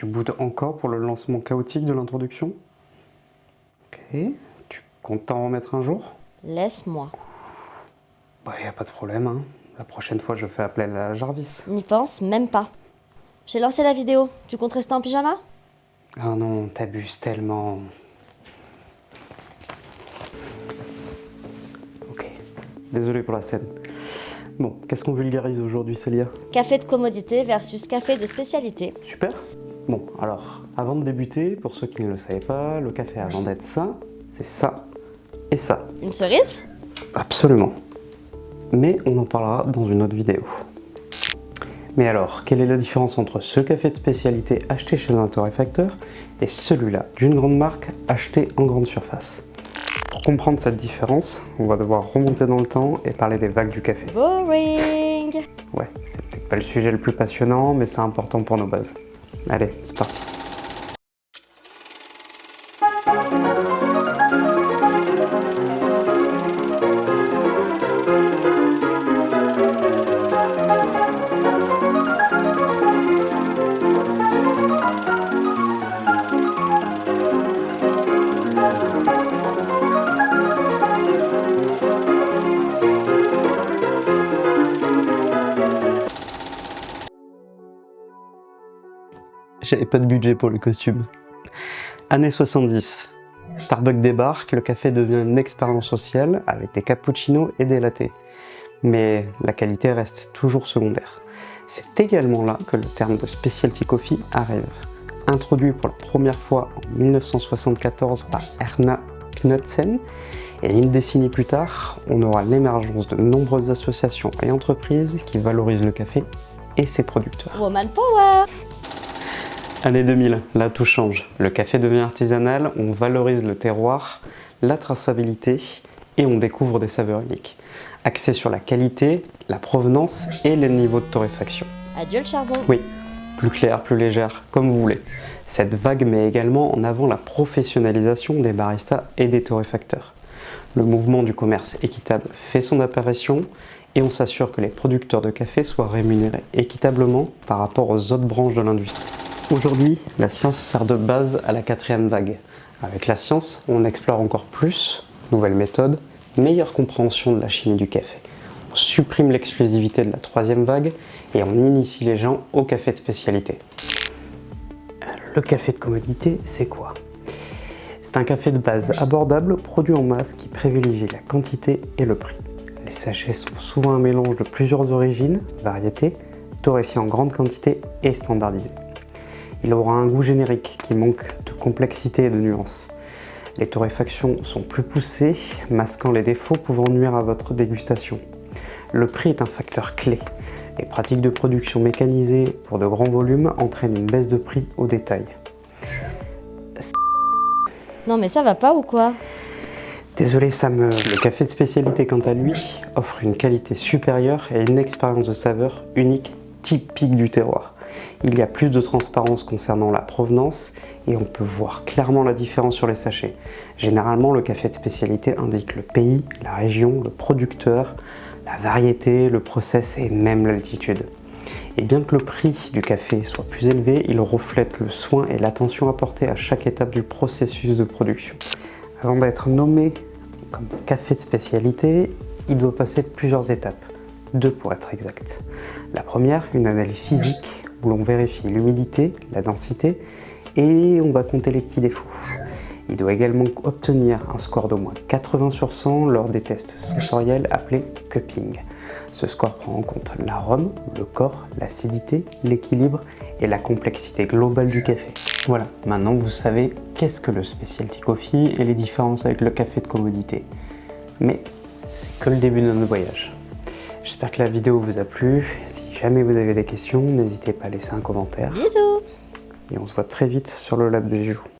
Tu boudes encore pour le lancement chaotique de l'introduction? Ok, tu comptes t'en remettre un jour? Laisse-moi. Bah, y a pas de problème, hein. La prochaine fois, je fais appel à Jarvis. N'y pense même pas. J'ai lancé la vidéo. Tu comptes rester en pyjama? Ah non, t'abuses tellement. Ok, désolé pour la scène. Bon, qu'est-ce qu'on vulgarise aujourd'hui, Célia? Café de commodité versus café de spécialité. Super. Bon, alors, avant de débuter, pour ceux qui ne le savaient pas, le café avant d'être ça, c'est ça et ça. Une cerise? Absolument. Mais on en parlera dans une autre vidéo. Mais alors, quelle est la différence entre ce café de spécialité acheté chez un torréfacteur et celui-là d'une grande marque acheté en grande surface? Pour comprendre cette différence, on va devoir remonter dans le temps et parler des vagues du café. Boring. Ouais, c'est peut-être pas le sujet le plus passionnant, mais c'est important pour nos bases. Allez, c'est parti. J'avais pas de budget pour le costume. Années 70. Starbucks débarque, le café devient une expérience sociale avec des cappuccinos et des lattés. Mais la qualité reste toujours secondaire. C'est également là que le terme de specialty coffee arrive. Introduit pour la première fois en 1974 par Erna Knudsen, et une décennie plus tard, on aura l'émergence de nombreuses associations et entreprises qui valorisent le café et ses producteurs. Woman power. Année 2000, là tout change. Le café devient artisanal, on valorise le terroir, la traçabilité et on découvre des saveurs uniques. Axé sur la qualité, la provenance et les niveaux de torréfaction. Adieu le charbon. Oui, plus clair, plus légère, comme vous voulez. Cette vague met également en avant la professionnalisation des baristas et des torréfacteurs. Le mouvement du commerce équitable fait son apparition et on s'assure que les producteurs de café soient rémunérés équitablement par rapport aux autres branches de l'industrie. Aujourd'hui, la science sert de base à la quatrième vague. Avec la science, on explore encore plus, nouvelles méthodes, meilleure compréhension de la chimie du café. On supprime l'exclusivité de la troisième vague et on initie les gens au café de spécialité. Le café de commodité, c'est quoi? C'est un café de base abordable, produit en masse qui privilégie la quantité et le prix. Les sachets sont souvent un mélange de plusieurs origines, variétés, torréfiés en grande quantité et standardisés. Il aura un goût générique qui manque de complexité et de nuances. Les torréfactions sont plus poussées, masquant les défauts pouvant nuire à votre dégustation. Le prix est un facteur clé. Les pratiques de production mécanisées pour de grands volumes entraînent une baisse de prix au détail. Non mais ça va pas ou quoi? Désolé, Le café de spécialité, quant à lui, offre une qualité supérieure et une expérience de saveur unique, typique du terroir. Il y a plus de transparence concernant la provenance et on peut voir clairement la différence sur les sachets. Généralement, le café de spécialité indique le pays, la région, le producteur, la variété, le process et même l'altitude. Et bien que le prix du café soit plus élevé, il reflète le soin et l'attention apportée à chaque étape du processus de production. Avant d'être nommé comme café de spécialité, il doit passer plusieurs étapes. 2 pour être exact. La première, une analyse physique où l'on vérifie l'humidité, la densité et on va compter les petits défauts. Il doit également obtenir un score d'au moins 80 sur 100 lors des tests sensoriels appelés cupping. Ce score prend en compte l'arôme, le corps, l'acidité, l'équilibre et la complexité globale du café. Voilà, maintenant vous savez qu'est-ce que le specialty coffee et les différences avec le café de commodité. Mais c'est que le début de notre voyage. J'espère que la vidéo vous a plu. Si jamais vous avez des questions, n'hésitez pas à laisser un commentaire. Bisous. Et on se voit très vite sur le Lab de Jijou.